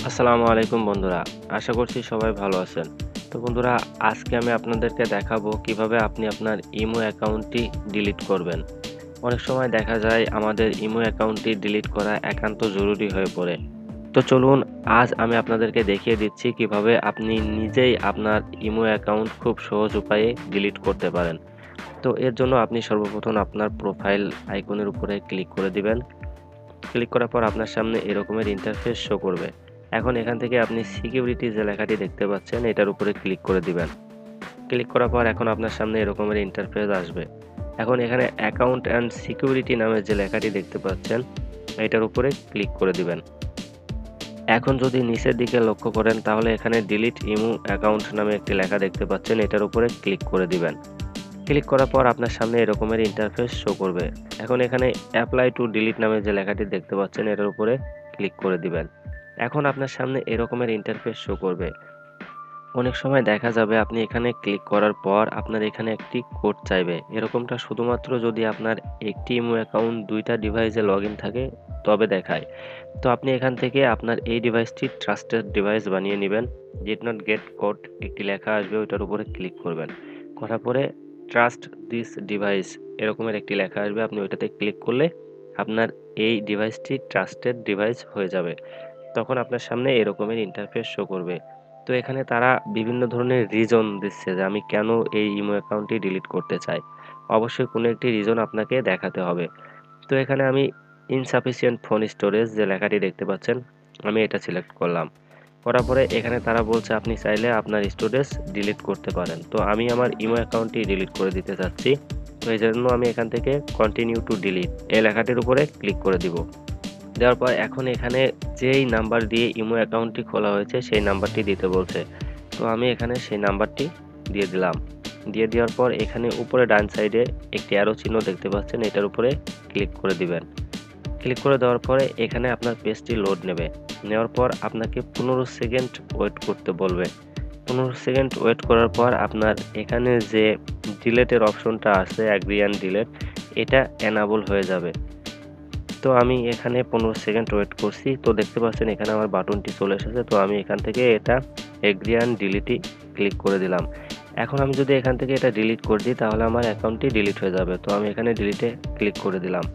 আসসালামু আলাইকুম বন্ধুরা। আশা করছি সবাই ভালো আছেন। তো বন্ধুরা, আজকে আমি আপনাদেরকে দেখাবো কিভাবে আপনি আপনার ইমো অ্যাকাউন্টটি ডিলিট করবেন। অনেক সময় দেখা যায় আমাদের ইমো অ্যাকাউন্টটি ডিলিট করা একান্ত জরুরি হয়ে পড়ে। তো চলুন, আজ আমি আপনাদেরকে দেখিয়ে দিচ্ছি কিভাবে আপনি নিজেই আপনার ইমো অ্যাকাউন্ট খুব সহজ উপায়ে ডিলিট করতে পারেন। তো এর জন্য আপনি সর্বপ্রথম আপনার প্রোফাইল আইকনের উপরে ক্লিক করে দিবেন। ক্লিক করার পর আপনার সামনে এরকমের ইন্টারফেস শো করবে। এখন এখান থেকে আপনি সিকিউরিটি যে লেখাটি দেখতে পাচ্ছেন এটার উপরে ক্লিক করে দিবেন। ক্লিক করার পর এখন আপনার সামনে এরকমের ইন্টারফেস আসবে। এখন এখানে অ্যাকাউন্ট অ্যান্ড সিকিউরিটি নামের যে লেখাটি দেখতে পাচ্ছেন এটার উপরে ক্লিক করে দিবেন। এখন যদি নিচের দিকে লক্ষ্য করেন তাহলে এখানে ডিলিট ইমো অ্যাকাউন্ট নামে একটি লেখা দেখতে পাচ্ছেন, এটার উপরে ক্লিক করে দিবেন। ক্লিক করার পর আপনার সামনে এরকমের ইন্টারফেস শো করবে। এখন এখানে অ্যাপ্লাই টু ডিলিট নামে যে লেখাটি দেখতে পাচ্ছেন এটার উপরে ক্লিক করে দিবেন। এখন আপনার সামনে এরকমের ইন্টারফেস শো করবে। অনেক সময় দেখা যাবে আপনি এখানে ক্লিক করার পর আপনার এখানে একটি কোড চাইবে। এরকমটা শুধুমাত্র যদি আপনার একটি ইমো অ্যাকাউন্ট দুইটা ডিভাইসে লগইন থাকে তবে দেখায়। তো আপনি এখান থেকে আপনার এই ডিভাইসটি ট্রাস্টেড ডিভাইস বানিয়ে নেবেন। ডিড নট গেট কোড একটি লেখা আসবে, ওইটার উপরে ক্লিক করবেন। করার পরে ট্রাস্ট দিস ডিভাইস এরকমের একটি লেখা আসবে, আপনি ওইটাতে ক্লিক করলে আপনার এই ডিভাইসটি ট্রাস্টেড ডিভাইস হয়ে যাবে। তখন আপনার সামনে এরকমের ইন্টারফেস শো করবে। তো এখানে তারা বিভিন্ন ধরনের রিজন দিচ্ছে যে আমি কেন এই ইমো অ্যাকাউন্টটি ডিলিট করতে চাই। অবশ্যই কোনো একটি রিজন আপনাকে দেখাতে হবে। তো এখানে আমি ইনসাফিসিয়েন্ট ফোন স্টোরেজ যে লেখাটি দেখতে পাচ্ছেন আমি এটা সিলেক্ট করলাম। করার পরে এখানে তারা বলছে আপনি চাইলে আপনার স্টোরেজ ডিলিট করতে পারেন। তো আমি আমার ইমো অ্যাকাউন্টটি ডিলিট করে দিতে চাচ্ছি। তো এই জন্য আমি এখান থেকে কন্টিনিউ টু ডিলিট এই লেখাটির উপরে ক্লিক করে দিব। দেওয়ার পর এখন এখানে যেই নাম্বার দিয়ে ইমো অ্যাকাউন্টটি খোলা হয়েছে সেই নাম্বারটি দিতে বলছে। তো আমি এখানে সেই নাম্বারটি দিয়ে দিলাম। দিয়ে দেওয়ার পর এখানে উপরে ডান সাইডে একটি অ্যারো চিহ্ন দেখতে পাচ্ছেন, এটার উপরে ক্লিক করে দিবেন। ক্লিক করে দেওয়ার পরে এখানে আপনার পেজটি লোড নেবে। নেওয়ার পর আপনাকে 15 সেকেন্ড ওয়েট করতে বলবে। 15 সেকেন্ড ওয়েট করার পর আপনার এখানে যে ডিলেটের অপশনটা আছে অ্যাগ্রি অ্যান্ড ডিলেট, এটা এনাবল হয়ে যাবে। তো আমি এখানে 15 সেকেন্ড ওয়েট করছি। তো দেখতে পাচ্ছেন এখানে আমার বাটনটি চলে এসেছে। তো আমি এখান থেকে এটা এগ্রি অ্যান্ড ডিলিটই ক্লিক করে দিলাম। এখন আমি যদি এখান থেকে এটা ডিলিট করে দিই তাহলে আমার অ্যাকাউন্টটি ডিলিট হয়ে যাবে। তো আমি এখানে ডিলিটে ক্লিক করে দিলাম।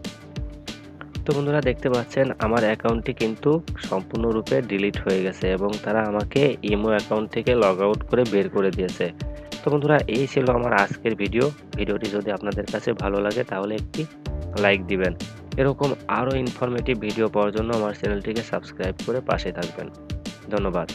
তো বন্ধুরা, দেখতে পাচ্ছেন আমার অ্যাকাউন্টটি কিন্তু সম্পূর্ণরূপে ডিলিট হয়ে গেছে এবং তারা আমাকে ইমো অ্যাকাউন্ট থেকে লগ আউট করে বের করে দিয়েছে। তো বন্ধুরা, এই ছিল আমার আজকের ভিডিও। ভিডিওটি যদি আপনাদের কাছে ভালো লাগে তাহলে একটি লাইক দিবেন। এরকম আরও ইনফরমেটিভ ভিডিও পাওয়ার জন্য আমার চ্যানেলটিকে সাবস্ক্রাইব করে পাশে থাকবেন। ধন্যবাদ।